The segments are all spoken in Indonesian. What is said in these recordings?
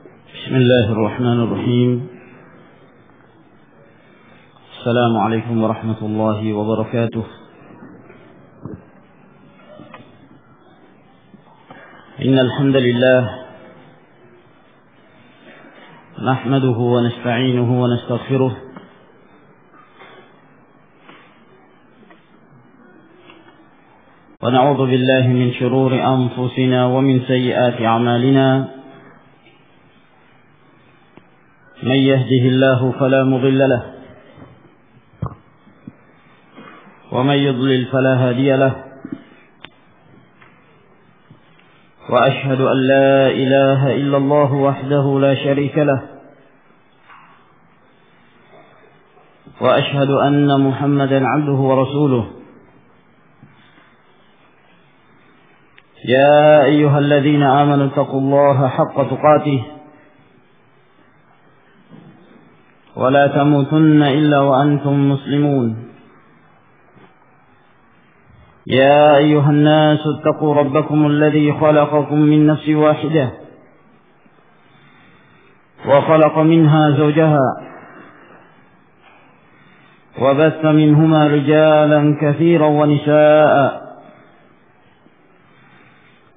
بسم الله الرحمن الرحيم. السلام عليكم ورحمة الله وبركاته. إن الحمد لله نحمده ونستعينه ونستغفره ونعوذ بالله من شرور أنفسنا ومن سيئات أعمالنا. من يهده الله فلا مضل له ومن يضلل فلا هادي له. وأشهد أن لا إله إلا الله وحده لا شريك له. وأشهد أن محمدا عبده ورسوله. يا أيها الذين آمنوا اتقوا الله حق تقاته ولا تموتن إلا وأنتم مسلمون. يا أيها الناس اتقوا ربكم الذي خلقكم من نفس واحدة وخلق منها زوجها وبث منهما رجالا كثيرا ونساء.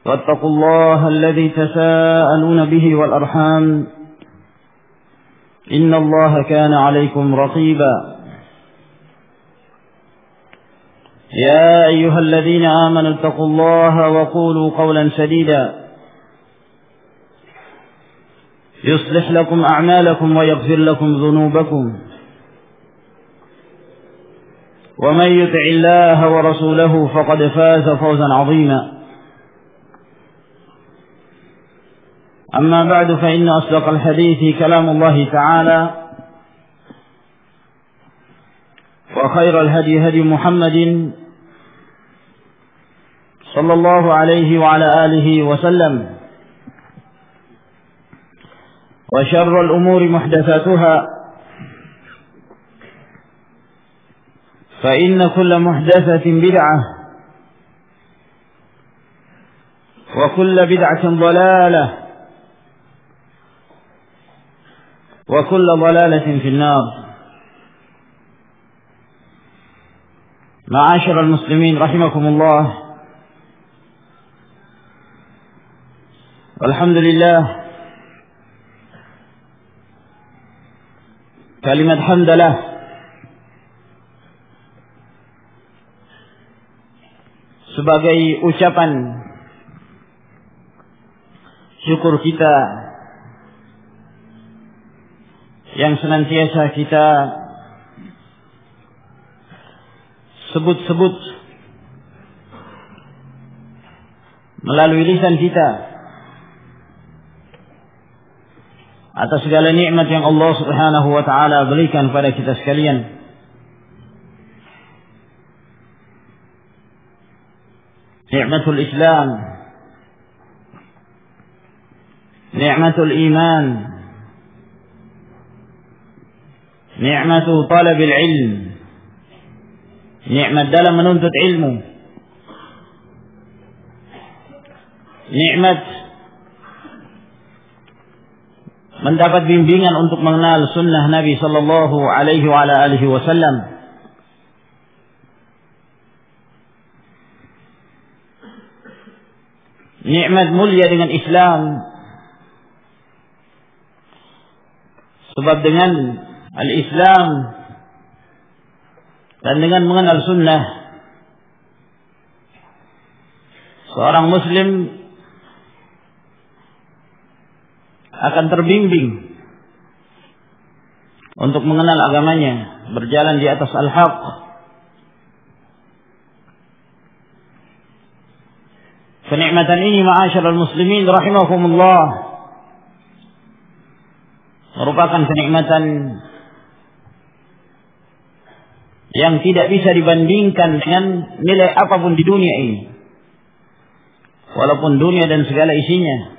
واتقوا الله الذي تساءلون به والأرحام إن الله كان عليكم رقيبا. يا أيها الذين آمنوا اتقوا الله وقولوا قولا سديدا يصلح لكم أعمالكم ويغفر لكم ذنوبكم. ومن يطع الله ورسوله فقد فاز فوزا عظيما. أما بعد فإن أصدق الحديث كلام الله تعالى وخير الهدي هدي محمد صلى الله عليه وعلى آله وسلم. وشر الأمور محدثاتها فإن كل محدثة بدعة وكل بدعة ضلالة وكل ضلالة في النار. معاشر المسلمين رحمكم الله. Alhamdulillah, kalimat hamdalah sebagai ucapan syukur kita yang senantiasa kita sebut-sebut melalui lisan kita atas segala nikmat yang Allah Subhanahu wa taala berikan pada kita sekalian. Nikmatul Islam, nikmatul iman, nikmatul talabil ilm, nikmat dalam menuntut ilmu, nikmat mendapat bimbingan untuk mengenal sunnah Nabi sallallahu alaihi wa ala alihi wasallam. Nikmat mulia dengan Islam. Sebab dengan al-Islam dan dengan mengenal sunnah, seorang muslim akan terbimbing untuk mengenal agamanya, berjalan di atas al-haq. Kenikmatan ini ma'asyiral muslimin rahimakumullah merupakan kenikmatan yang tidak bisa dibandingkan dengan nilai apapun di dunia ini. Walaupun dunia dan segala isinya,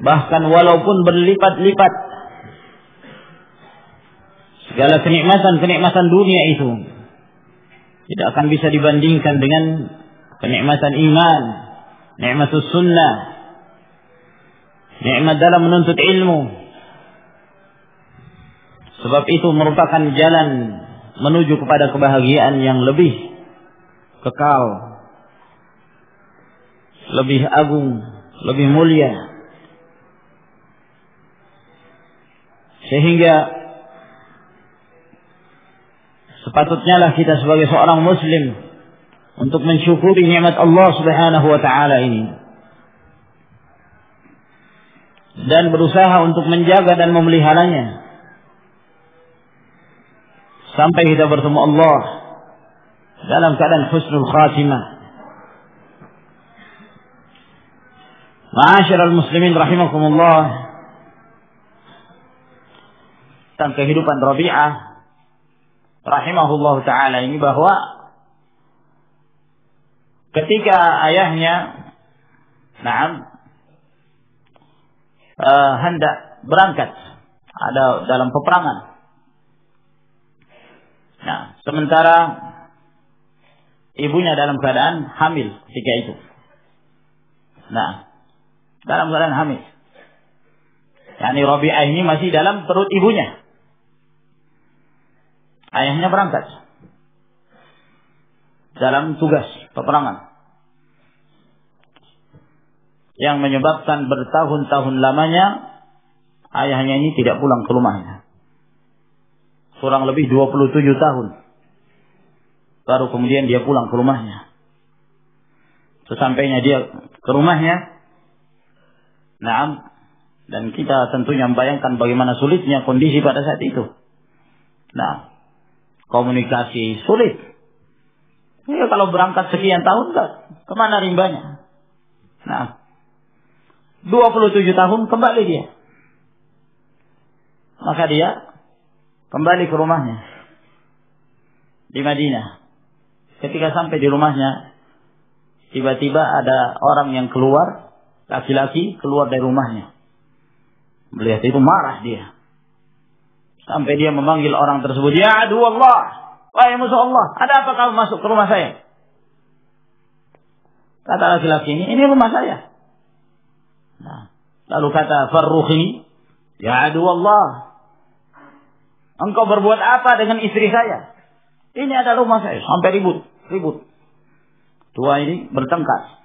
bahkan walaupun berlipat-lipat segala kenikmatan-kenikmatan dunia itu, tidak akan bisa dibandingkan dengan kenikmatan iman, nikmatus sunnah, nikmat dalam menuntut ilmu. Sebab itu merupakan jalan menuju kepada kebahagiaan yang lebih kekal, lebih agung, lebih mulia. Sehingga sepatutnya lah kita sebagai seorang muslim untuk mensyukuri nikmat Allah Subhanahu wa taala ini dan berusaha untuk menjaga dan memeliharanya sampai kita bertemu Allah dalam keadaan husnul khatimah. Ma'asyiral muslimin rahimakumullah, tentang kehidupan Rabi'ah rahimahullah ta'ala ini, bahwa ketika ayahnya hendak berangkat ada dalam peperangan. Nah, sementara ibunya dalam keadaan hamil ketika itu. Nah, dalam keadaan hamil. Yani Rabi'ah ini masih dalam perut ibunya. Ayahnya berangkat dalam tugas peperangan yang menyebabkan bertahun-tahun lamanya ayahnya ini tidak pulang ke rumahnya. Kurang lebih 27 tahun baru kemudian dia pulang ke rumahnya. Sesampainya dia ke rumahnya, dan kita tentunya membayangkan bagaimana sulitnya kondisi pada saat itu. Nah, komunikasi sulit. Ya, kalau berangkat sekian tahun, kemana rimbanya? Nah, 27 tahun kembali dia. Maka dia kembali ke rumahnya di Madinah. Ketika sampai di rumahnya, tiba-tiba ada orang yang keluar, laki-laki keluar dari rumahnya. Melihat itu marah dia. Sampai dia memanggil orang tersebut, "Ya adu Allah, wahai musuh Allah, ada apa kamu masuk ke rumah saya?" Kata laki-laki ini rumah saya. Nah, lalu kata Farruhi, "Ya adu Allah, engkau berbuat apa dengan istri saya? Ini adalah rumah saya." Sampai ribut. Dua ini bertengkar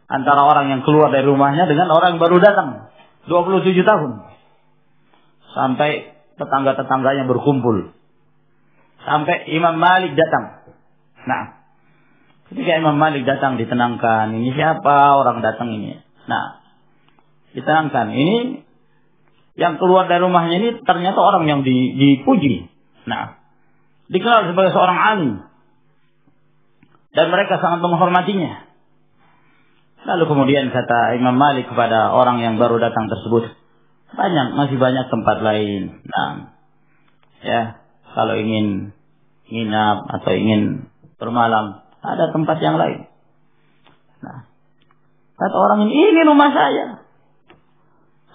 antara orang yang keluar dari rumahnya dengan orang yang baru datang 27 tahun. Sampai tetangga-tetangganya berkumpul. Sampai Imam Malik datang. Nah, ketika Imam Malik datang ditenangkan. Ini siapa orang datang ini? Nah, ditenangkan. Ini yang keluar dari rumahnya ini ternyata orang yang dipuji. Nah, dikenal sebagai seorang alim. Dan mereka sangat menghormatinya. Lalu kemudian kata Imam Malik kepada orang yang baru datang tersebut, masih banyak tempat lain. Nah, ya, kalau ingin nginap atau ingin bermalam, ada tempat yang lain. Nah, kata orang ini rumah saya.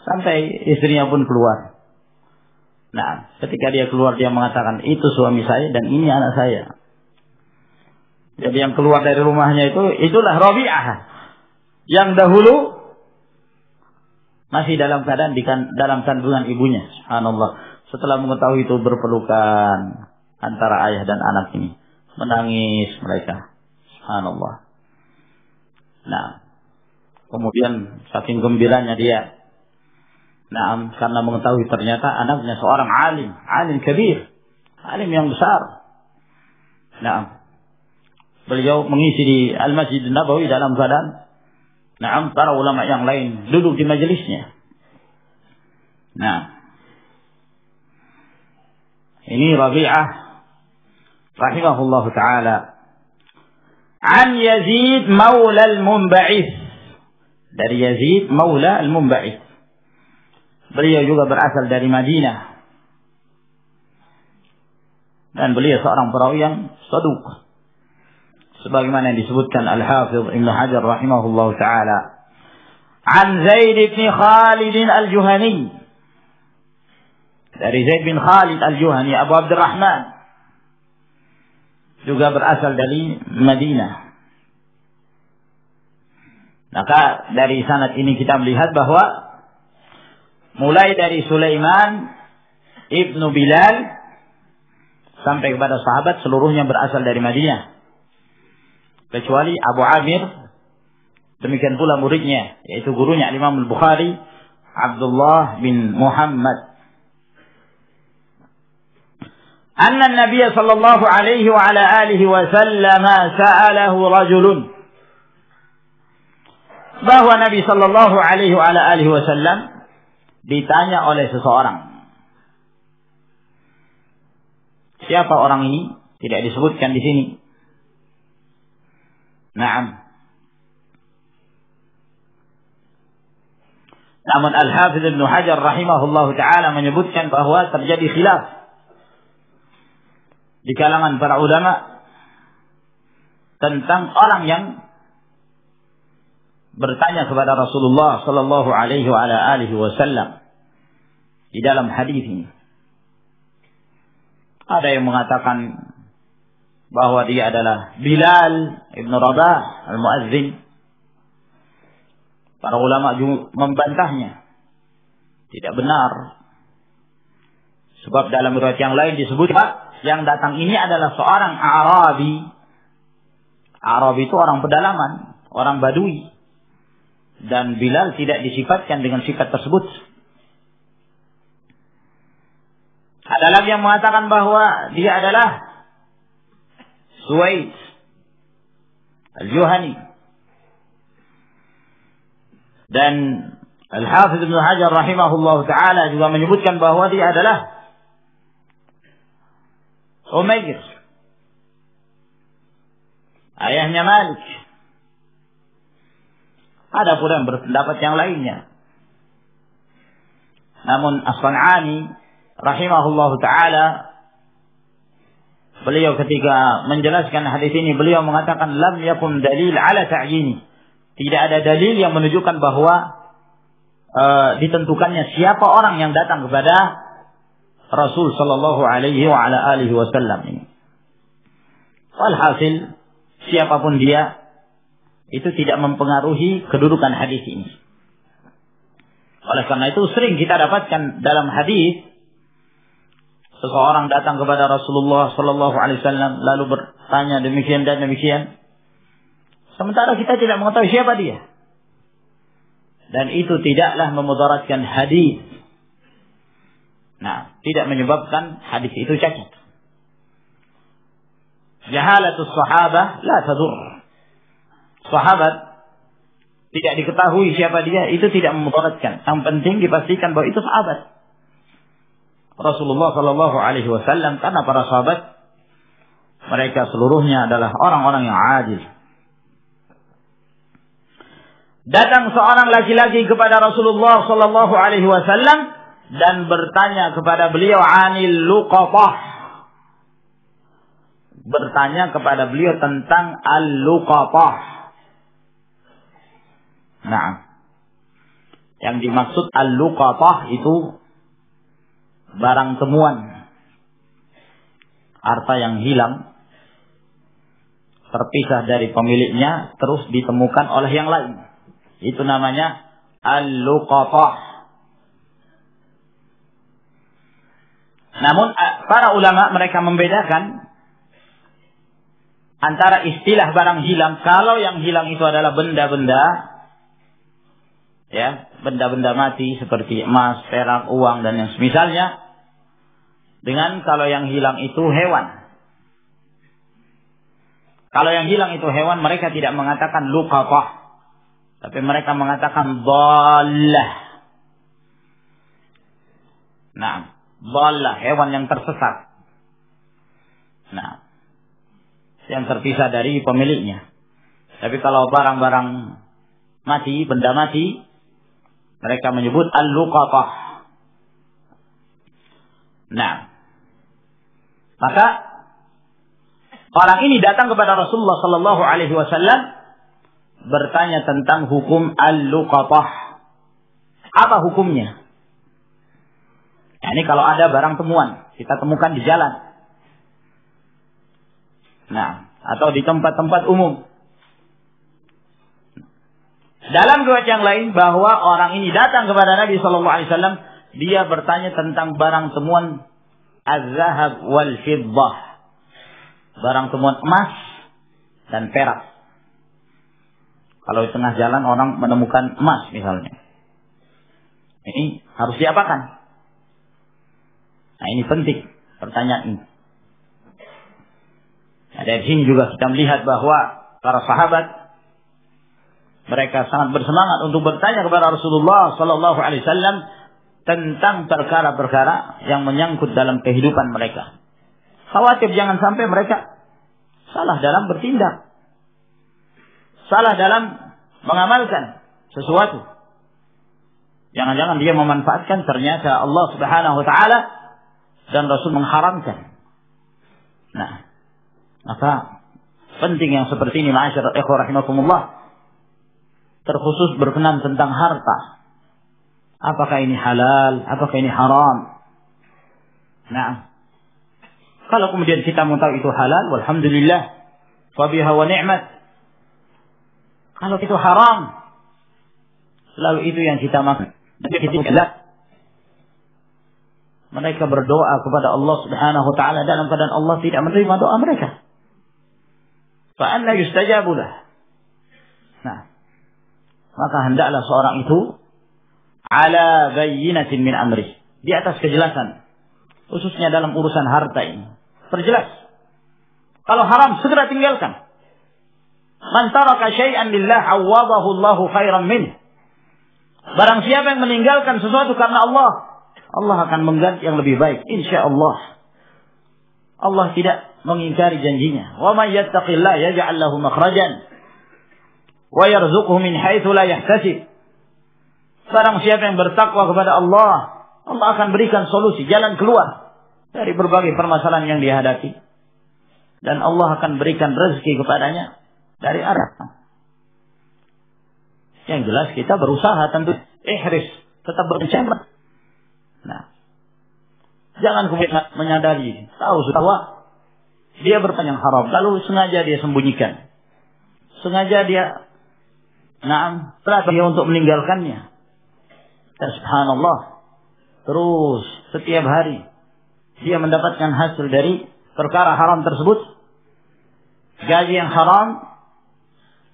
Sampai istrinya pun keluar. Nah, ketika dia keluar dia mengatakan, itu suami saya dan ini anak saya. Jadi yang keluar dari rumahnya itulah Rabi'ah yang dahulu masih dalam keadaan dalam kandungan ibunya. Subhanallah. Setelah mengetahui itu berpelukan antara ayah dan anak ini, menangis mereka. Subhanallah. Nah, kemudian saking gembiranya dia, karena mengetahui ternyata anaknya seorang alim kabir, alim yang besar. Beliau mengisi di Al-Masjid Nabawi dalam keadaan para ulama yang lain duduk di majelisnya. Nah, ini Rabi'ah rahimahullah ta'ala. An Yazid maula al-Munba'ith. Dari Yazid maula al-Munba'ith. Beliau juga berasal dari Madinah. Dan beliau seorang perawi yang saduq. Sebagaimana yang disebutkan Al-Hafidh Ibn Hajar rahimahullah ta'ala. An Zaid bin Khalid al-Juhani. Dari Zaid bin Khalid al-Juhani, Abu Abdurrahman. Juga berasal dari Madinah. Maka dari sanad ini kita melihat bahwa mulai dari Sulaiman ibnu Bilal sampai kepada sahabat seluruhnya berasal dari Madinah. Kecuali Abu Amir, demikian pula muridnya, yaitu gurunya Imam Al-Bukhari, Abdullah bin Muhammad. Anna Nabiya sallallahu alaihi wa ala alihi wa sallam sa'alahu rajulun. Bahwa Nabi sallallahu alaihi wa ala alihi wa sallam ditanya oleh seseorang. Siapa orang ini? Tidak disebutkan di sini. Naam. Namun Al-Hafidz Ibnu Hajar rahimahullahu taala menyebutkan bahwa terjadi khilaf di kalangan para ulama tentang orang yang bertanya kepada Rasulullah sallallahu alaihi wa ala alihi wasallam di dalam hadis ini. Ada yang mengatakan bahwa dia adalah Bilal ibn Rabah al-Muazzin. Para ulama juga membantahnya. Tidak benar. Sebab dalam riwayat yang lain disebut yang datang ini adalah seorang Arabi. Arabi itu orang pedalaman, orang Badui. Dan Bilal tidak disifatkan dengan sifat tersebut. Ada lagi yang mengatakan bahwa dia adalah Suwaid Al-Juhani. Dan Al-Hafidz Ibnu Hajar rahimahullahu taala juga menyebutkan bahwa dia adalah Umair, ayahnya Malik. Ada pula yang berpendapat yang lainnya. Namun As-San'ani rahimahullahu taala, beliau ketika menjelaskan hadis ini, beliau mengatakan lam yakun dalil ala ta'yini. Tidak ada dalil yang menunjukkan bahwa ditentukannya siapa orang yang datang kepada Rasul sallallahu alaihi wa ala alihi wasallam ini. Walhasil siapapun dia itu tidak mempengaruhi kedudukan hadis ini. Oleh karena itu sering kita dapatkan dalam hadis seseorang datang kepada Rasulullah sallallahu alaihi wasallam lalu bertanya demikian dan demikian. Sementara kita tidak mengetahui siapa dia. Dan itu tidaklah memudaratkan hadis. Nah, tidak menyebabkan hadis itu cacat. Jahalatus sahabah la tadur. Sahabat tidak diketahui siapa dia, itu tidak memudaratkan. Yang penting dipastikan bahwa itu sahabat Rasulullah sallallahu alaihi wasallam, karena para sahabat mereka seluruhnya adalah orang-orang yang adil. Datang seorang laki-laki kepada Rasulullah sallallahu alaihi wasallam dan bertanya kepada beliau anil luqatah. Bertanya kepada beliau tentang al-luqatah. Nah, yang dimaksud al-luqatah itu barang temuan, harta yang hilang, terpisah dari pemiliknya, terus ditemukan oleh yang lain. Itu namanya al-luqatah. Namun para ulama mereka membedakan antara istilah barang hilang. Kalau yang hilang itu adalah benda-benda, ya, benda-benda mati seperti emas, perak, uang dan yang semisalnya, dengan kalau yang hilang itu hewan. Kalau yang hilang itu hewan, mereka tidak mengatakan luqatah, tapi mereka mengatakan dhallah. Nah, dhallah, hewan yang tersesat. Nah, yang terpisah dari pemiliknya. Tapi kalau barang-barang mati, benda mati, mereka menyebut al-luqatah. Nah, maka orang ini datang kepada Rasulullah sallallahu alaihi wasallam bertanya tentang hukum al-luqatah. Apa hukumnya? Nah, ini kalau ada barang temuan, kita temukan di jalan. Nah, atau di tempat-tempat umum. Dalam riwayat yang lain bahwa orang ini datang kepada Nabi sallallahu alaihi wasallam, dia bertanya tentang barang temuan az-zahab wal fiddah. Barang temuan emas dan perak. Kalau di tengah jalan orang menemukan emas misalnya, ini harus diapakan? Nah, ini penting pertanyaan ini. Nah, dari sini juga kita melihat bahwa para sahabat mereka sangat bersemangat untuk bertanya kepada Rasulullah sallallahu alaihi wasallam tentang perkara-perkara yang menyangkut dalam kehidupan mereka. Khawatir jangan sampai mereka salah dalam bertindak, salah dalam mengamalkan sesuatu. Jangan-jangan dia memanfaatkan, ternyata Allah Subhanahu wa taala dan Rasul mengharamkan. Nah, maka penting yang seperti ini, ma'asyiral ikhwah rahimakumullah, terkhusus berkenan tentang harta. Apakah ini halal, apakah ini haram? Nah, kalau kemudian kita mau tahu itu halal, walhamdulillah, fa biha wa ni'mat. Kalau itu haram, lalu itu yang kita makan. Mereka berdoa kepada Allah Subhanahu wa taala dalam keadaan Allah tidak menerima doa mereka. Fa anna yustajabu lah. Nah, maka hendaklah seorang itu ala bayyinatin min amri, di atas kejelasan, khususnya dalam urusan harta ini. Perjelas. Kalau haram segera tinggalkan. Man taraka syai'an lillah awwadahu Allahu khairan min. Barang siapa yang meninggalkan sesuatu karena Allah, Allah akan mengganti yang lebih baik, insyaallah. Allah tidak mengingkari janjinya. Wa may yattaqillaha yaj'al lahu makhrajan wa yarzuqhu min haitsu la yahtasib. Barang siapa yang bertakwa kepada Allah, Allah akan berikan solusi, jalan keluar dari berbagai permasalahan yang dihadapi. Dan Allah akan berikan rezeki kepadanya dari arah. Yang jelas kita berusaha tentu ihris, tetap berencana. Nah, jangan kemudian menyadari, tahu bahwa dia bertanya haram, lalu sengaja dia sembunyikan. Sengaja dia dia untuk meninggalkannya. Dan subhanallah, terus setiap hari dia mendapatkan hasil dari perkara haram tersebut. Gaji yang haram,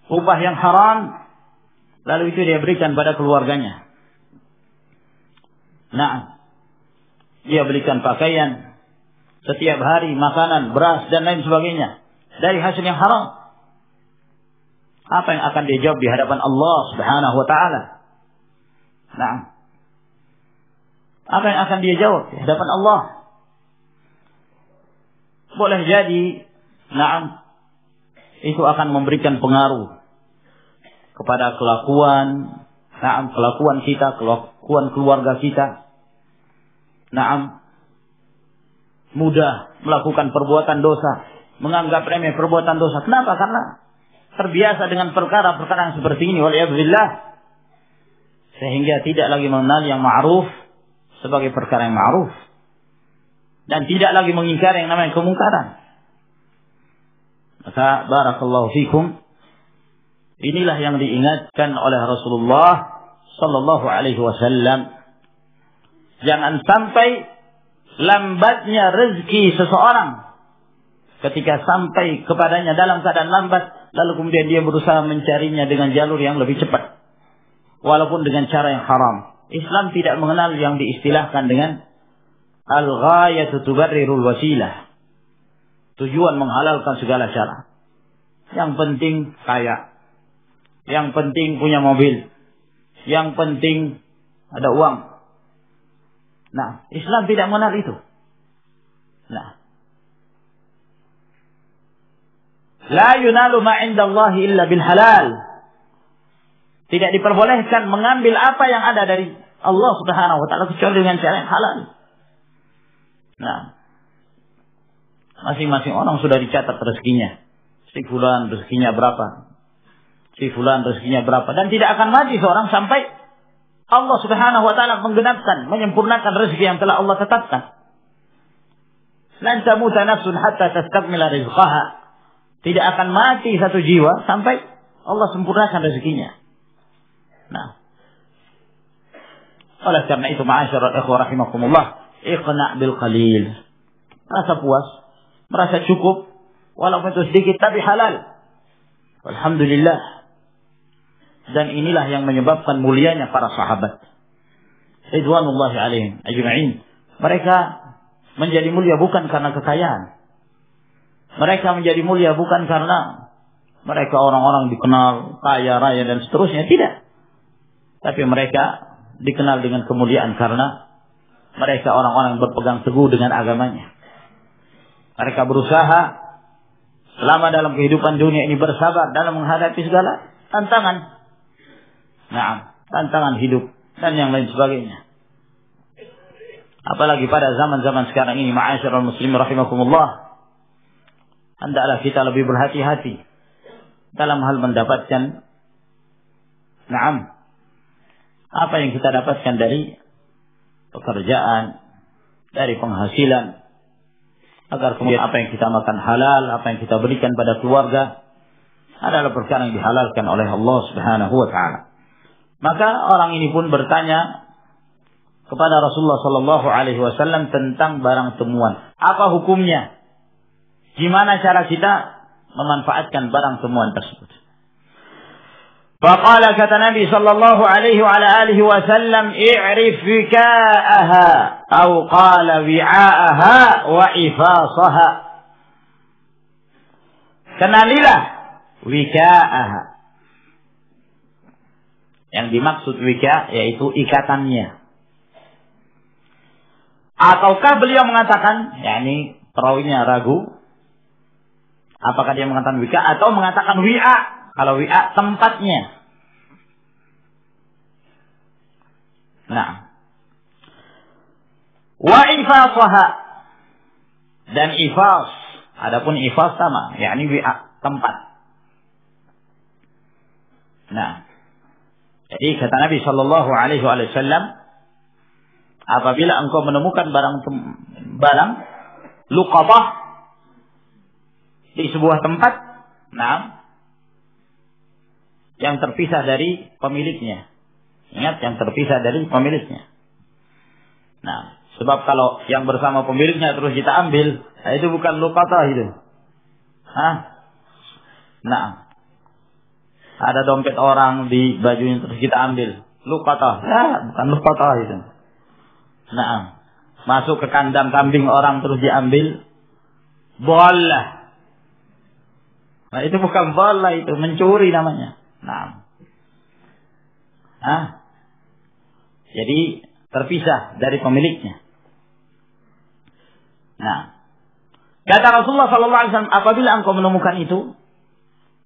upah yang haram, lalu itu dia berikan pada keluarganya. Nah, dia belikan pakaian setiap hari, makanan, beras dan lain sebagainya dari hasil yang haram. Apa yang akan dia jawab di hadapan Allah Subhanahu wa taala? Nah, apa yang akan dia jawab di hadapan Allah? Boleh jadi, itu akan memberikan pengaruh kepada kelakuan kita, kelakuan keluarga kita. Mudah melakukan perbuatan dosa, menganggap remeh perbuatan dosa. Kenapa? Karena terbiasa dengan perkara-perkara yang seperti ini, waliyadzubillah, sehingga tidak lagi mengenal yang ma'ruf sebagai perkara yang ma'ruf, dan tidak lagi mengingkari yang namanya kemungkaran. Maka barakallahu fikum, inilah yang diingatkan oleh Rasulullah sallallahu alaihi wasallam. Jangan sampai lambatnya rezeki seseorang ketika sampai kepadanya dalam keadaan lambat, lalu kemudian dia berusaha mencarinya dengan jalur yang lebih cepat, walaupun dengan cara yang haram. Islam tidak mengenal yang diistilahkan dengan al-ghayatu tubarrirul wasilah. Tujuan menghalalkan segala cara. Yang penting kaya, yang penting punya mobil, yang penting ada uang. Nah, Islam tidak mengenal itu. Nah, la yunalu ma 'indallahi illa bil halal. Tidak diperbolehkan mengambil apa yang ada dari Allah Subhanahu wa taala kecuali dengan cara yang halal. Nah, masing-masing orang sudah dicatat rezekinya. Si fulan rezekinya berapa? Si fulan rezekinya berapa? Dan tidak akan mati seorang sampai Allah Subhanahu wa taala menggenapkan, menyempurnakan rezeki yang telah Allah tetapkan. Lan tamuta nafsun hatta tastakmila rizqaha. Tidak akan mati satu jiwa sampai Allah sempurnakan rezekinya. Nah, oleh karena itu ma'asyiral ikhwah rahimakumullah, iqna' bil qalil. Merasa puas, merasa cukup, walaupun itu sedikit tapi halal. Alhamdulillah. Dan inilah yang menyebabkan mulianya para sahabat. Ridwanullahi alaihim ajma'in. Mereka menjadi mulia bukan karena kekayaan. Mereka menjadi mulia bukan karena mereka orang-orang dikenal, kaya raya dan seterusnya. Tidak. Tapi mereka dikenal dengan kemuliaan karena mereka orang-orang yang berpegang teguh dengan agamanya. Mereka berusaha selama dalam kehidupan dunia ini bersabar dalam menghadapi segala tantangan. Nah, tantangan hidup dan yang lain sebagainya. Apalagi pada zaman-zaman sekarang ini, ma'asyiral muslimin rahimakumullah, hendaklah kita lebih berhati-hati dalam hal mendapatkan apa yang kita dapatkan dari pekerjaan, dari penghasilan, agar kemudian apa yang kita makan halal, apa yang kita berikan pada keluarga adalah perkara yang dihalalkan oleh Allah Subhanahu wa taala. Maka orang ini pun bertanya kepada Rasulullah sallallahu alaihi wasallam tentang barang temuan. Apa hukumnya? Gimana cara kita memanfaatkan barang temuan tersebut? Faqala, kata Nabi sallallahu alaihi wa alihi wasallam, i'rif wika'aha atau qala wi'a'aha wa ifasaha. Kenalilah wika'aha. Yang dimaksud wika yaitu ikatannya. Ataukah beliau mengatakan, yakni perawinya ragu, apakah dia mengatakan wika atau mengatakan wi'a? Kalau wi'a tempatnya. Nah, wa ifasaha, dan ifas. Adapun ifas sama, yakni wi'a tempat. Nah, jadi kata Nabi sallallahu alaihi wasallam, apabila engkau menemukan barang luqatah di sebuah tempat, yang terpisah dari pemiliknya. Ingat, yang terpisah dari pemiliknya. Nah, sebab kalau yang bersama pemiliknya terus kita ambil, itu bukan luqatah itu. Nah, ada dompet orang di bajunya terus kita ambil, luqatah. Bukan luqatah itu. Nah, masuk ke kandang kambing orang terus diambil, bolah. Nah, itu bukan bolah, itu mencuri namanya. Jadi terpisah dari pemiliknya. Nah, kata Rasulullah sallallahu alaihi wasallam, apabila engkau menemukan itu,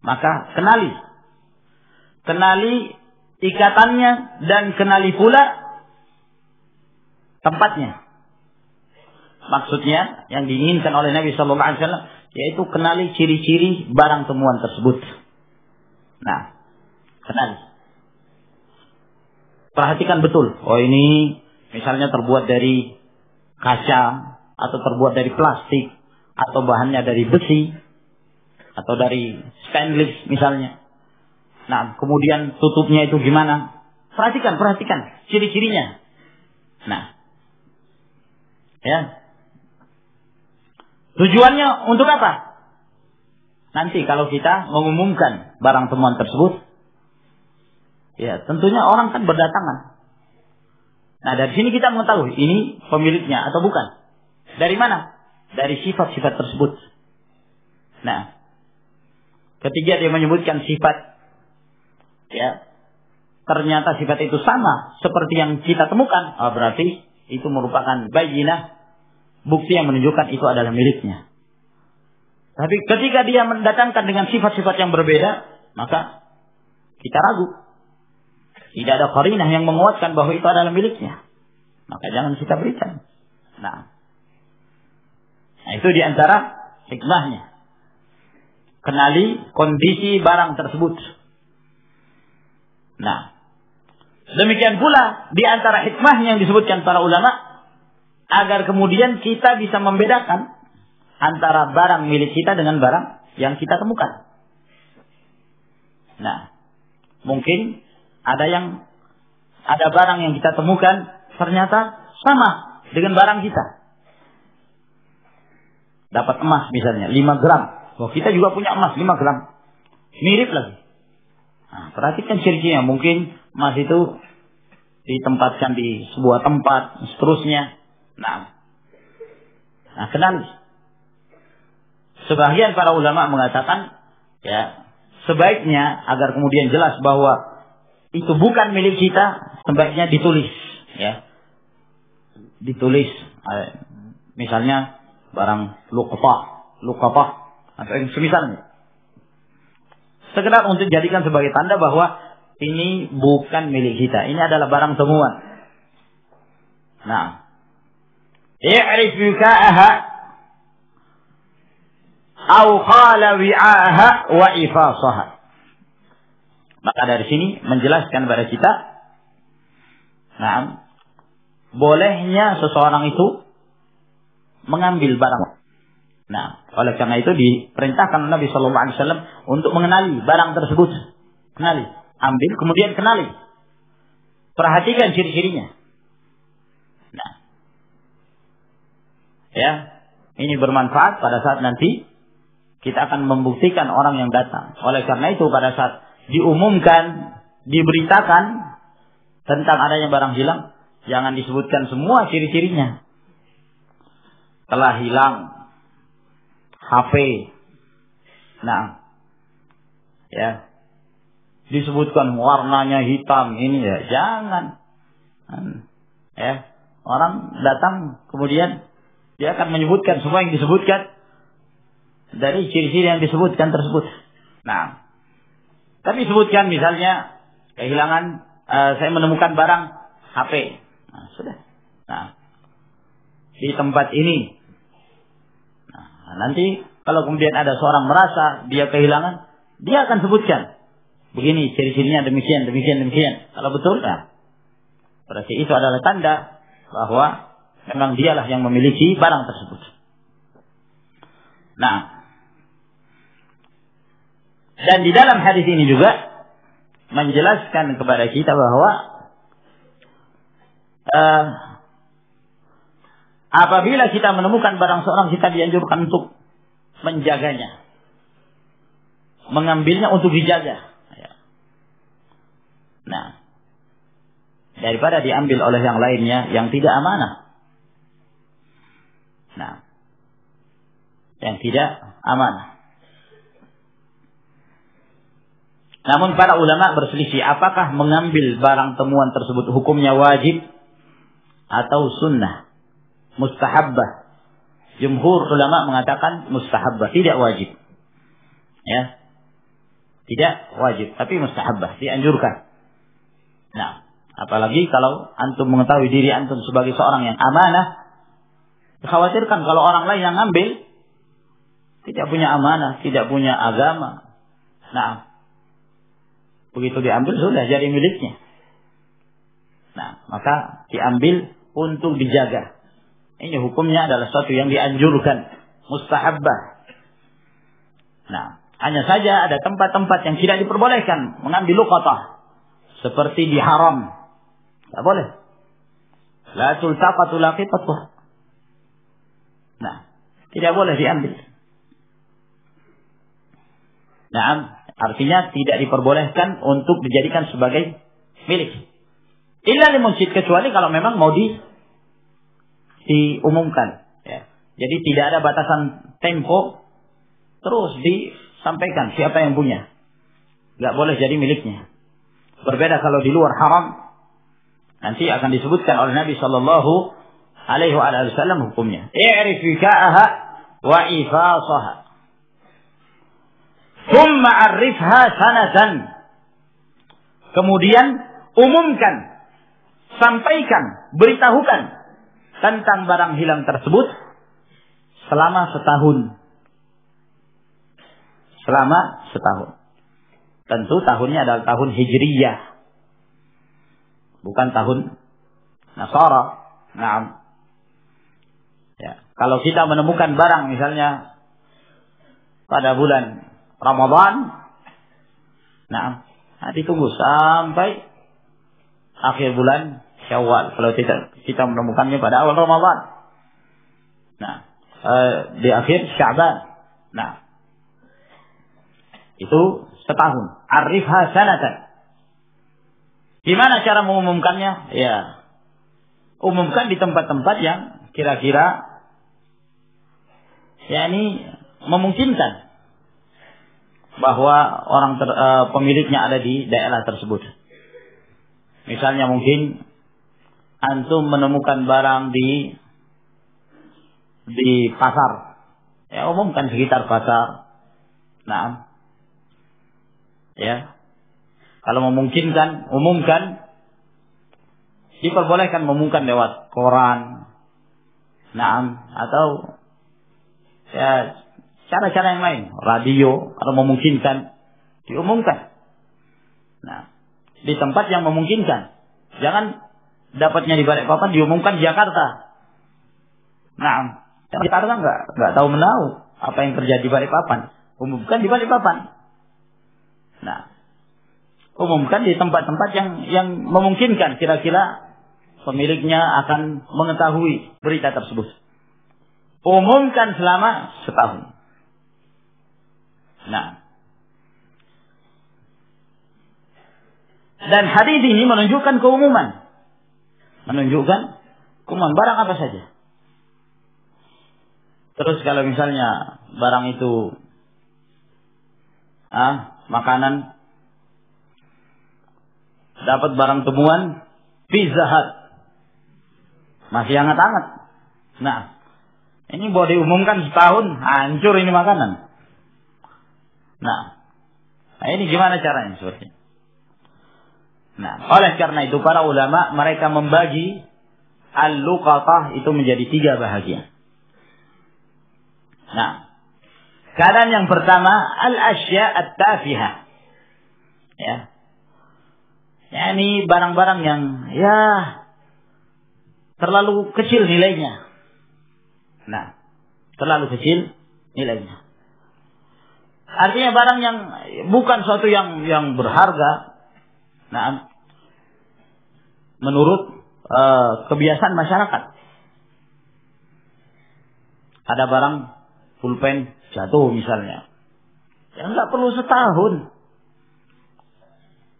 maka kenali ikatannya dan kenali pula tempatnya. Maksudnya yang diinginkan oleh Nabi sallallahu alaihi wasallam yaitu kenali ciri-ciri barang temuan tersebut. Nah, kenali. Perhatikan betul. Oh, ini misalnya terbuat dari kaca atau terbuat dari plastik atau bahannya dari besi atau dari stainless misalnya. Nah, kemudian tutupnya itu gimana? Perhatikan ciri-cirinya. Nah, ya. Tujuannya untuk apa? Nanti kalau kita mengumumkan barang temuan tersebut, ya tentunya orang kan berdatangan. Nah, dari sini kita mengetahui ini pemiliknya atau bukan. Dari mana? Dari sifat-sifat tersebut. Nah, ketika dia menyebutkan sifat, ya, ternyata sifat itu sama seperti yang kita temukan, berarti itu merupakan bayyinah, bukti yang menunjukkan itu adalah miliknya. Tapi ketika dia mendatangkan dengan sifat-sifat yang berbeda, maka kita ragu. Tidak ada qarinah yang menguatkan bahwa itu adalah miliknya, maka jangan kita berikan. Nah, itu diantara hikmahnya. Kenali kondisi barang tersebut. Nah, demikian pula di antara hikmah yang disebutkan para ulama, agar kemudian kita bisa membedakan antara barang milik kita dengan barang yang kita temukan. Nah, mungkin ada barang yang kita temukan ternyata sama dengan barang kita. Dapat emas misalnya 5 gram. Wah, kita juga punya emas 5 gram. Mirip lagi. Nah, perhatikan ciri-cirinya. Mungkin emas itu ditempatkan di sebuah tempat, seterusnya. Nah, kenali. Sebagian para ulama mengatakan, ya, sebaiknya agar kemudian jelas bahwa itu bukan milik kita, sebaiknya ditulis, ya. Ditulis, misalnya barang luqatah atau yang semisalnya. Sekedar untuk jadikan sebagai tanda bahwa ini bukan milik kita, ini adalah barang temuan. Nah, i'rif wika'aha aw qala wi'aha wa ifasaha. Maka dari sini menjelaskan kepada kita, nah, bolehnya seseorang itu mengambil barang. Nah, oleh karena itu diperintahkan Nabi Shallallahu Alaihi Wasallam untuk mengenali barang tersebut. Kenali, ambil, kemudian kenali. Perhatikan ciri-cirinya. Nah, ya, ini bermanfaat pada saat nanti kita akan membuktikan orang yang datang. Oleh karena itu pada saat diumumkan, diberitakan tentang adanya barang hilang, jangan disebutkan semua ciri-cirinya. Telah hilang HP. Nah, ya, disebutkan warnanya hitam ini, ya jangan. Ya, orang datang kemudian dia akan menyebutkan semua yang disebutkan dari ciri-ciri yang disebutkan tersebut. Nah, tapi sebutkan misalnya kehilangan, saya menemukan barang HP. Nah, sudah. Nah, di tempat ini. Nah, nanti kalau kemudian ada seorang merasa dia kehilangan, dia akan sebutkan. Begini ciri-cirinya, demikian. Kalau betul, ya, berarti itu adalah tanda bahwa memang dialah yang memiliki barang tersebut. Nah, dan di dalam hadis ini juga menjelaskan kepada kita bahwa apabila kita menemukan barang seorang, kita dianjurkan untuk menjaganya, mengambilnya untuk dijaga. Nah, daripada diambil oleh yang lainnya yang tidak amanah. Nah, yang tidak amanah. Namun para ulama berselisih apakah mengambil barang temuan tersebut hukumnya wajib atau sunnah, mustahabbah. Jumhur ulama mengatakan mustahabbah, tidak wajib. Ya. Tidak wajib, tapi mustahabbah, dianjurkan. Nah, apalagi kalau antum mengetahui diri antum sebagai seorang yang amanah, dikhawatirkan kalau orang lain yang ngambil tidak punya amanah, tidak punya agama. Nah, begitu diambil sudah jadi miliknya. Nah, maka diambil untuk dijaga. Ini hukumnya adalah sesuatu yang dianjurkan, mustahabbah. Nah, hanya saja ada tempat-tempat yang tidak diperbolehkan mengambil luqatah. Seperti di haram. Tidak boleh. La tultaqatu laqitatuh. Nah, tidak boleh diambil. Nah, artinya tidak diperbolehkan untuk dijadikan sebagai milik. Illa limunsyid, kecuali kalau memang mau diumumkan. Ya. Jadi tidak ada batasan tempo, terus disampaikan siapa yang punya. Nggak boleh jadi miliknya. Berbeda kalau di luar haram, nanti akan disebutkan oleh Nabi Shallallahu Alaihi Wasallam hukumnya. I'rif wika'aha wa ifasaha. Thumma arifha sanatan. Kemudian umumkan, sampaikan, beritahukan tentang barang hilang tersebut selama setahun. Selama setahun. Tentu tahunnya adalah tahun Hijriyah. Bukan tahun Nasara. Nah, ya. Kalau kita menemukan barang misalnya pada bulan Ramadan, nah ditunggu sampai akhir bulan Syawal. Kalau kita menemukannya pada awal Ramadan. Nah, di akhir Sya'ban. Nah, itu setahun. Arifha sanatan. Gimana cara mengumumkannya? Ya, umumkan di tempat-tempat yang kira-kira yakni memungkinkan bahwa orang pemiliknya ada di daerah tersebut. Misalnya mungkin antum menemukan barang di pasar, ya umumkan sekitar pasar. Nah, ya kalau memungkinkan umumkan, diperbolehkan mengumumkan lewat koran, nah atau ya cara-cara yang lain, radio kalau memungkinkan diumumkan. Nah, di tempat yang memungkinkan. Jangan dapatnya di Balikpapan diumumkan di Jakarta. Nah, Jakarta nggak tahu menahu apa yang terjadi di Balikpapan. Umumkan di Balikpapan. Nah, umumkan di tempat-tempat yang memungkinkan kira-kira pemiliknya akan mengetahui berita tersebut. Umumkan selama setahun. Nah, dan hadis ini menunjukkan keumuman. Menunjukkan keumuman barang apa saja. Terus kalau misalnya barang itu makanan, dapat barang temuan Pizza Hut masih hangat-hangat. Nah, ini boleh diumumkan setahun hancur ini makanan. Nah, ini gimana caranya seperti? Nah, oleh karena itu para ulama mereka membagi al-luqatah itu menjadi 3 bahagian. Nah, keadaan yang pertama al-asya' at-tafihah. Ya. Ini barang-barang yang ya terlalu kecil nilainya. Nah, terlalu kecil nilainya. Artinya barang yang bukan suatu yang berharga. Nah, menurut kebiasaan masyarakat. Ada barang pulpen jatuh misalnya. Ya enggak perlu setahun.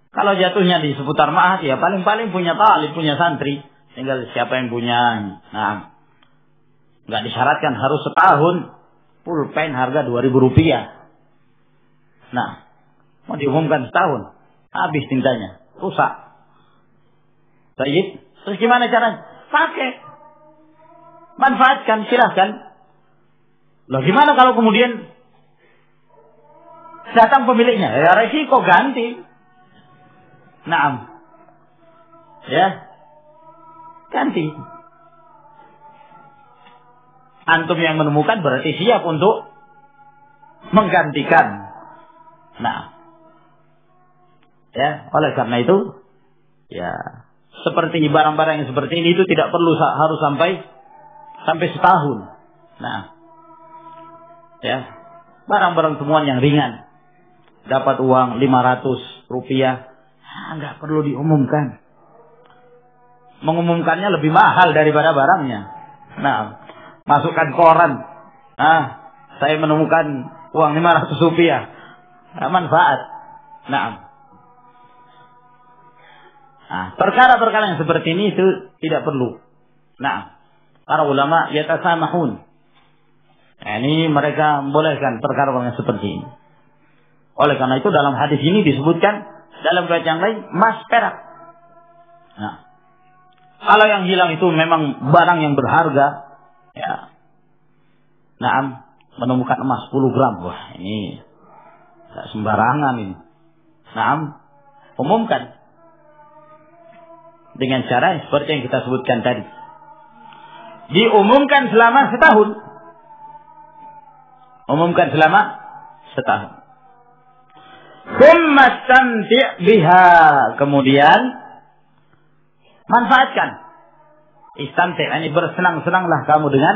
Kalau jatuhnya di seputar Ma'had ya paling-paling punya talib, punya santri. Tinggal siapa yang punya. Nah, enggak disyaratkan harus setahun. Pulpen harga Rp2.000. Nah, mau diumumkan setahun. Habis tintanya. Rusak. Baik. Terus gimana caranya? Pakai. Manfaatkan, silahkan. Loh gimana kalau kemudian datang pemiliknya? Ya resiko ganti. Naam. Ya. Ganti. Antum yang menemukan berarti siap untuk menggantikan. Nah. Ya, oleh karena itu ya seperti barang-barang yang seperti ini itu tidak perlu harus sampai setahun. Nah. Ya. Barang-barang temuan yang ringan. Dapat uang Rp500. Enggak perlu diumumkan. Mengumumkannya lebih mahal daripada barangnya. Nah, masukkan koran. Saya menemukan uang Rp500. Manfaat. Nah, perkara-perkara yang seperti ini itu tidak perlu. Nah, para ulama yatasamahun. Nah, ini mereka membolehkan perkara yang seperti ini. Oleh karena itu dalam hadis ini disebutkan dalam riwayat yang lain emas perak. Nah, kalau yang hilang itu memang barang yang berharga, ya. Nah, menemukan emas 10 gram, wah ini tidak sembarangan ini. Nah, umumkan dengan cara seperti yang kita sebutkan tadi. Diumumkan selama setahun. Umumkan selama setahun. Biha. Kemudian manfaatkan. Istamti', ini bersenang-senanglah kamu dengan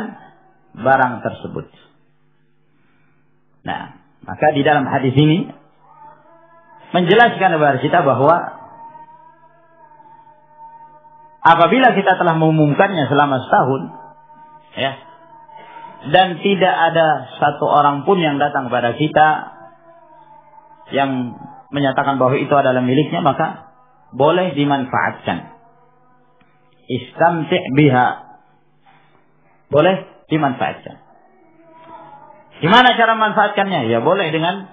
barang tersebut. Nah, maka di dalam hadis ini menjelaskan kepada kita bahwa apabila kita telah mengumumkannya selama setahun, ya, dan tidak ada satu orang pun yang datang kepada kita yang menyatakan bahwa itu adalah miliknya, maka boleh dimanfaatkan. Istamti' biha, boleh dimanfaatkan. Gimana cara memanfaatkannya? Ya boleh dengan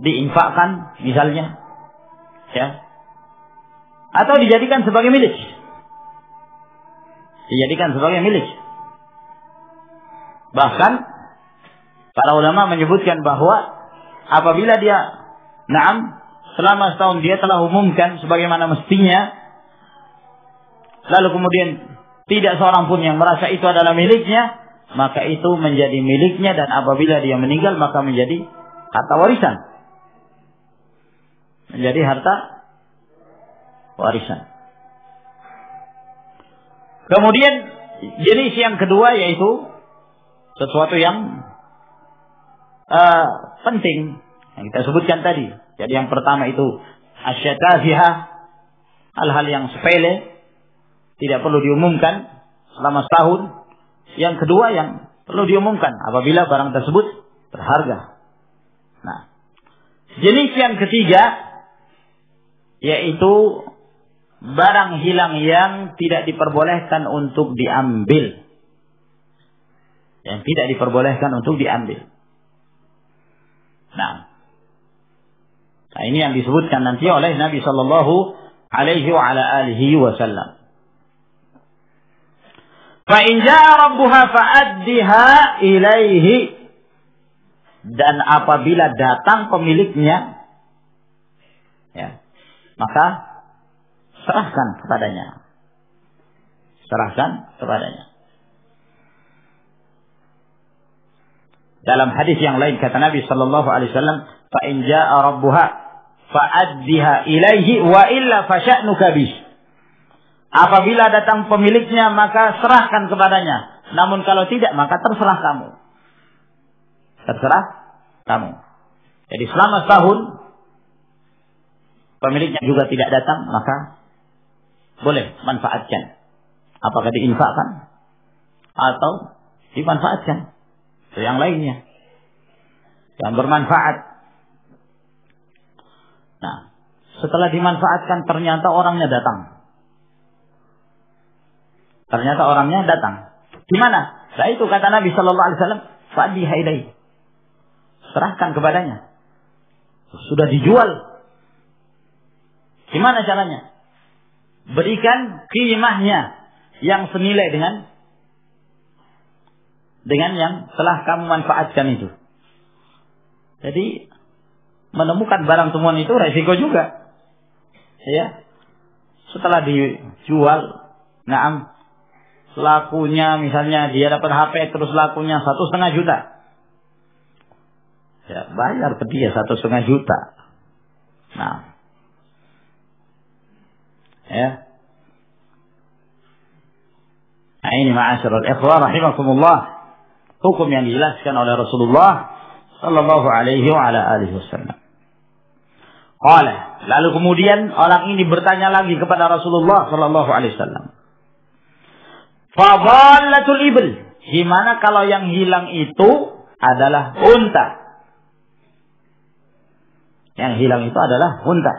diinfakkan misalnya, ya, atau dijadikan sebagai milik. Dijadikan sebagai milik. Bahkan para ulama menyebutkan bahwa apabila dia selama setahun dia telah umumkan sebagaimana mestinya, lalu kemudian tidak seorang pun yang merasa itu adalah miliknya, maka itu menjadi miliknya, dan apabila dia meninggal maka menjadi harta warisan. Menjadi harta warisan. Kemudian jenis yang kedua yaitu sesuatu yang penting yang kita sebutkan tadi. Jadi yang pertama itu asyatafihah, hal-hal yang sepele, tidak perlu diumumkan selama setahun. Yang kedua yang perlu diumumkan apabila barang tersebut berharga. Nah, jenis yang ketiga yaitu barang hilang yang tidak diperbolehkan untuk diambil. Yang tidak diperbolehkan untuk diambil. Nah, ini yang disebutkan nanti oleh Nabi Sallallahu Alaihi Wasallam. Fa in jaa rabbuha fa'addiha ilaihi, dan apabila datang pemiliknya, ya, maka serahkan kepadanya. Serahkan kepadanya. Dalam hadis yang lain kata Nabi Sallallahu Alaihi Wasallam, fa in jaa rabbuha fa'addiha ilaihi wa illa fasya'nuka bih. Apabila datang pemiliknya maka serahkan kepadanya. Namun kalau tidak maka terserah kamu. Terserah kamu. Jadi selama setahun pemiliknya juga tidak datang, maka boleh manfaatkan. Apakah diinfakkan atau dimanfaatkan. Itu yang lainnya yang bermanfaat. Nah, setelah dimanfaatkan ternyata orangnya datang. Ternyata orangnya datang. Gimana? Nah itu kata Nabi Sallallahu Alaihi Wasallam, fa'addiha ilaihi. Serahkan kepadanya. Sudah dijual. Gimana caranya? Berikan qimahnya yang senilai dengan yang telah kamu manfaatkan itu. Jadi menemukan barang temuan itu resiko juga. Ya. Setelah dijual, lakunya misalnya dia dapat HP terus lakunya 1,5 juta. Ya, bayar ke dia 1,5 juta. Nah. Ya. Nah ini ma'asyiral ikhwan rahimakumullah, hukum yang dijelaskan oleh Rasulullah sallallahu alaihi wasallam. Lalu kemudian orang ini bertanya lagi kepada Rasulullah sallallahu alaihi wasallam. Fadhallatul ibil. Gimana kalau yang hilang itu adalah unta? Yang hilang itu adalah unta.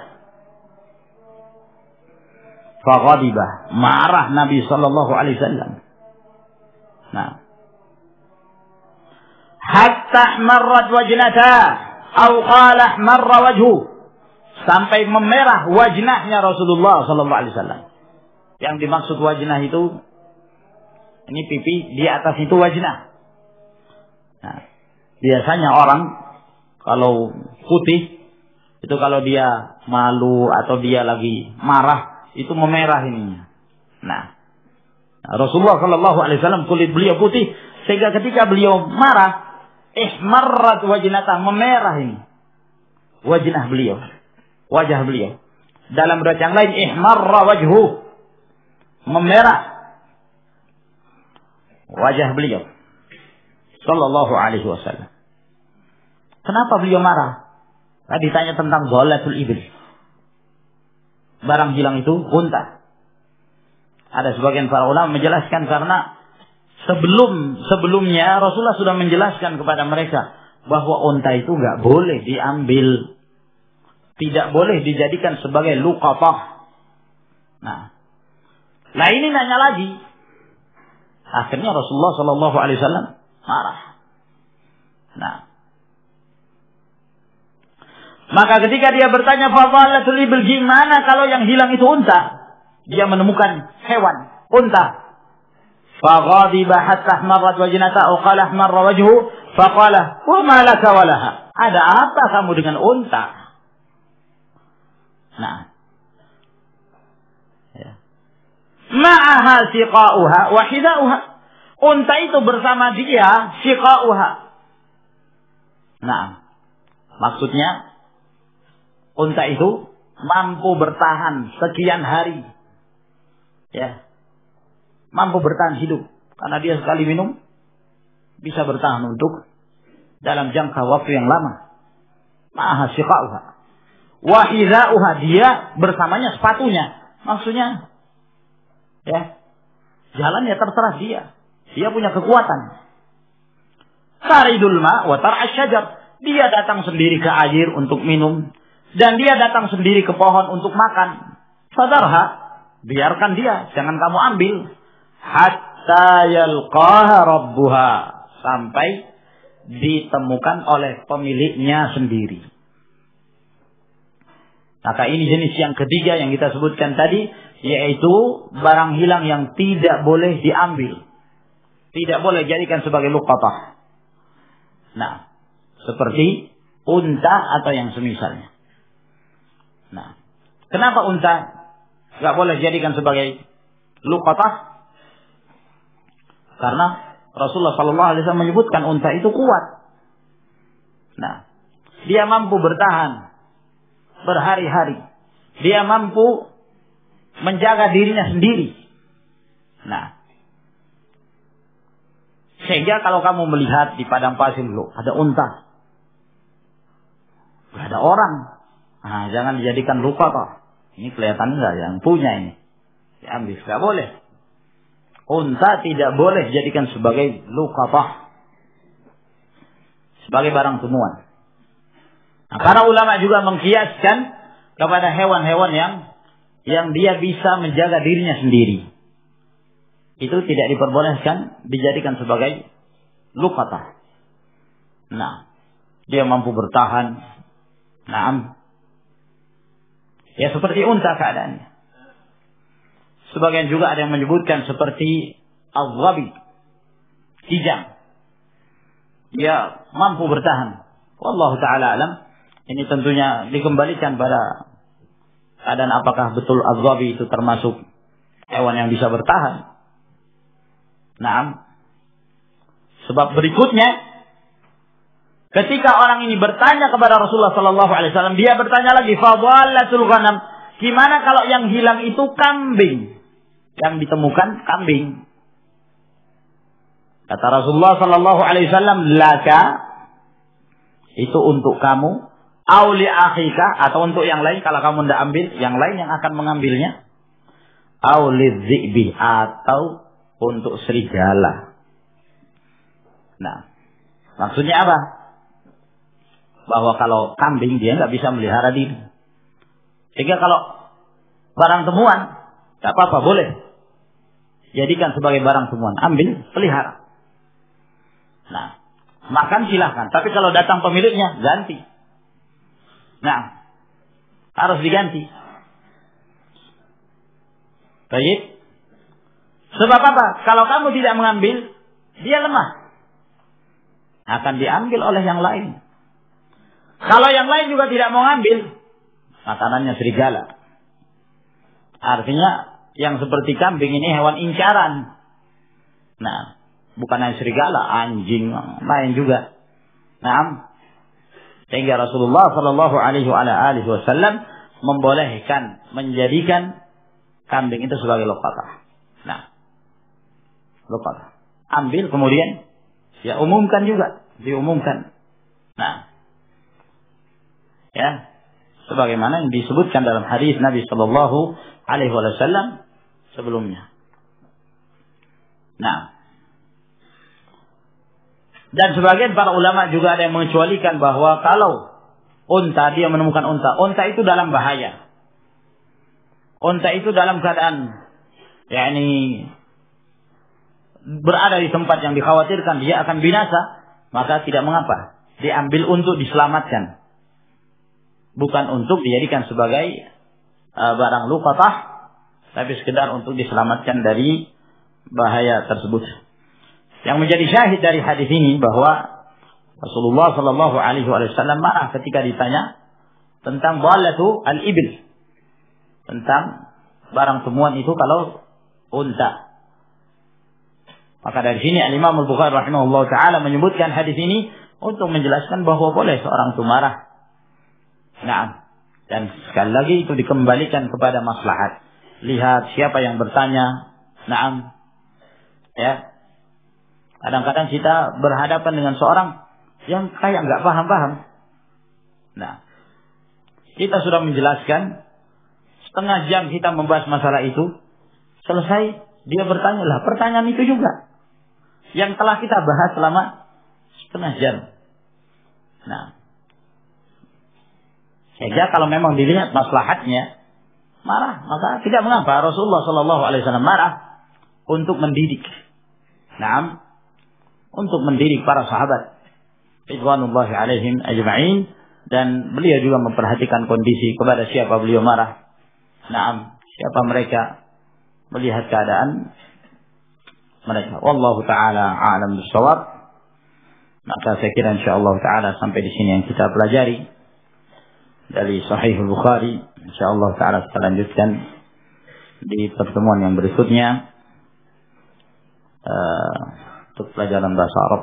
Faghadibah, marah Nabi sallallahu alaihi wasallam. Nah. Hatta marrat wajnata atau qala marra wajhu, sampai memerah wajnahnya Rasulullah sallallahu alaihi wasallam. Yang dimaksud wajnah itu ini pipi, di atas itu wajnah. Nah, biasanya orang kalau putih itu kalau dia malu atau dia lagi marah itu memerah ininya. Nah, Rasulullah sallallahu alaihi wasallam kulit beliau putih sehingga ketika beliau marah ihmarrat wajnatah, memerah ini wajnah beliau, wajah beliau. Dalam riwayat yang lain ihmarra wajhu, memerah wajah beliau sallallahu alaihi wasallam. Kenapa beliau marah? Tadi ditanya tentang dhalatul ibil. barang hilang itu unta. Ada sebagian para ulama menjelaskan karena sebelumnya Rasulullah sudah menjelaskan kepada mereka bahwa unta itu nggak boleh diambil, tidak boleh dijadikan sebagai luqatah. Nah ini nanya lagi. Akhirnya Rasulullah Shallallahu Alaihi Wasallam marah. Maka ketika dia bertanya, "Fadhalatul ibil, gimana kalau yang hilang itu unta?" Dia menemukan hewan, unta. Faghadiba hatta ahmarrat wajnata aw qala ahmarra wajhu faqala wa ma laka wa laha. Ada apa kamu dengan unta? Ma'aha siqa'uha wa hida'uha. Unta itu bersama dia siqa'uha. Maksudnya unta itu mampu bertahan sekian hari. Mampu bertahan hidup. Karena dia sekali minum, bisa bertahan untuk dalam jangka waktu yang lama. Ma'aha siqa'uha. Wa hida'uha, dia bersamanya sepatunya. Maksudnya, jalannya terserah dia. Dia punya kekuatan. Taridul ma' wa tar'ash syajar. Dia datang sendiri ke air untuk minum. Dan dia datang sendiri ke pohon untuk makan. Sadarha, biarkan dia, jangan kamu ambil. Hatta yalqaha rabbuha, sampai ditemukan oleh pemiliknya sendiri. Maka ini jenis yang ketiga yang kita sebutkan tadi, yaitu barang hilang yang tidak boleh diambil, tidak boleh jadikan sebagai luqatah. Seperti unta atau yang semisalnya. Kenapa unta nggak boleh jadikan sebagai luqatah? Karena Rasulullah Sallallahu Alaihi Wasallam menyebutkan unta itu kuat. Dia mampu bertahan berhari-hari. Dia mampu menjaga dirinya sendiri. Sehingga kalau kamu melihat di padang pasir dulu ada unta, gak ada orang, jangan dijadikan luqatah. Ini kelihatan nggak yang punya ini? Diambil, nggak boleh. Unta tidak boleh dijadikan sebagai luqatah, sebagai barang temuan. Para ulama juga mengkiaskan kepada hewan-hewan yang dia bisa menjaga dirinya sendiri. Itu tidak diperbolehkan dijadikan sebagai luqatah. Dia mampu bertahan. Ya seperti unta keadaannya. Sebagian juga ada yang menyebutkan seperti al-ghabi, kijang. Dia mampu bertahan. Wallahu ta'ala alam. Ini tentunya dikembalikan pada keadaan apakah betul al-ghabi itu termasuk hewan yang bisa bertahan. Sebab berikutnya, ketika orang ini bertanya kepada Rasulullah Sallallahu Alaihi Wasallam, dia bertanya lagi, fadhalatul ghanam, gimana kalau yang hilang itu kambing? Yang ditemukan kambing. Kata Rasulullah Sallallahu Alaihi Wasallam, laka, itu untuk kamu, auli akhika, atau untuk yang lain. Kalau kamu tidak ambil, yang lain yang akan mengambilnya. Auli dzi'bi, atau untuk serigala. Maksudnya apa? Bahwa kalau kambing dia nggak bisa melihara diri. Sehingga kalau barang temuan, tak apa-apa, boleh jadikan sebagai barang temuan, ambil, pelihara. Makan silahkan. Tapi kalau datang pemiliknya, ganti. Harus diganti. Baik. Sebab apa? Kalau kamu tidak mengambil, dia lemah. Akan diambil oleh yang lain. Kalau yang lain juga tidak mau ngambil, makanannya serigala. Artinya yang seperti kambing ini hewan incaran. Bukan hanya serigala, anjing lain juga. Sehingga Rasulullah Sallallahu Alaihi Wasallam membolehkan menjadikan kambing itu sebagai luqatah. Luqatah. Ambil kemudian ya umumkan juga, diumumkan. sebagaimana yang disebutkan dalam hadis Nabi Shallallahu Alaihi Wasallam sebelumnya. Nah, dan sebagian para ulama juga ada yang mengecualikan bahwa kalau unta, dia menemukan unta itu dalam bahaya. Unta itu dalam keadaan yakni berada di tempat yang dikhawatirkan dia akan binasa, maka tidak mengapa diambil untuk diselamatkan, bukan untuk dijadikan sebagai barang luqatah, tapi sekedar untuk diselamatkan dari bahaya tersebut. Yang menjadi syahid dari hadis ini bahwa Rasulullah Shallallahu Alaihi Wasallam marah ketika ditanya tentang dhalatu al-ibil, tentang barang temuan itu kalau unta. Maka dari sini Imam Al-Bukhari rahimahullah taala menyebutkan hadis ini untuk menjelaskan bahwa boleh seorang itu marah. Nah, dan sekali lagi itu dikembalikan kepada maslahat. Lihat siapa yang bertanya. Naam. Ya. Kadang-kadang kita berhadapan dengan seorang yang kayak nggak paham-paham. Nah, kita sudah menjelaskan, setengah jam kita membahas masalah itu, selesai dia bertanya lah pertanyaan itu juga yang telah kita bahas selama setengah jam. Nah, sehingga kalau memang dilihat maslahatnya, marah, maka tidak mengapa. Rasulullah Shallallahu Alaihi Wasallam marah untuk mendidik. Naam, untuk mendidik para sahabat ridwanullahi alaihim ajma'in, dan beliau juga memperhatikan kondisi kepada siapa beliau marah. Naam, siapa mereka, melihat keadaan mereka. Wallahu taala a'lam bissawab. Maka saya kira insyaallah taala sampai di sini yang kita pelajari dari Sahih Bukhari. Insyaallah taala kita lanjutkan di pertemuan yang berikutnya. Untuk pelajaran bahasa Arab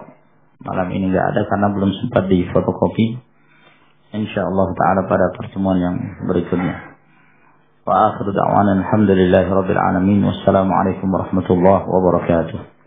malam ini enggak ada karena belum sempat di fotokopi. Insyaallah taala pada pertemuan yang berikutnya. Wa akhiru da'wana alhamdulillahi rabbil alamin. Wassalamu alaikum warahmatullahi wabarakatuh.